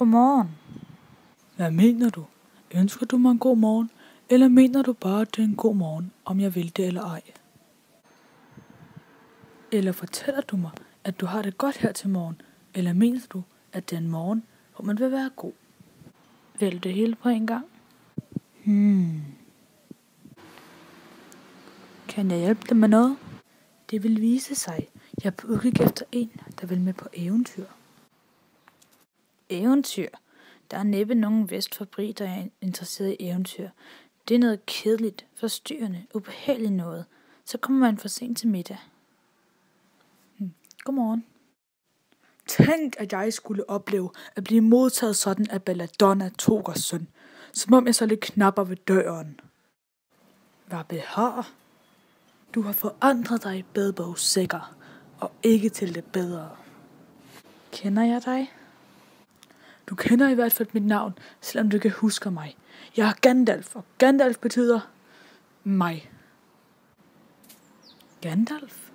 Godmorgen. Hvad mener du? Ønsker du mig en god morgen, eller mener du bare, at det er en god morgen, om jeg vil det eller ej? Eller fortæller du mig, at du har det godt her til morgen, eller mener du, at det er en morgen, hvor man vil være god? Vil det hele på en gang? Kan jeg hjælpe dig med noget? Det vil vise sig. Jeg er på udkig efter en, der vil med på eventyr. Eventyr? Der er næppe nogen vestfabrik, der er interesseret i eventyr. Det er noget kedeligt, forstyrrende, ubehageligt noget. Så kommer man for sent til middag. Godmorgen. Tænk, at jeg skulle opleve at blive modtaget sådan af Belladonna Togers søn, som om jeg så lidt knapper ved døren. Hvad behar? Du har forandret dig, bedbogssikker, og ikke til det bedre. Kender jeg dig? Du kender i hvert fald mit navn, selvom du ikke husker mig. Jeg er Gandalf, og Gandalf betyder mig. Gandalf?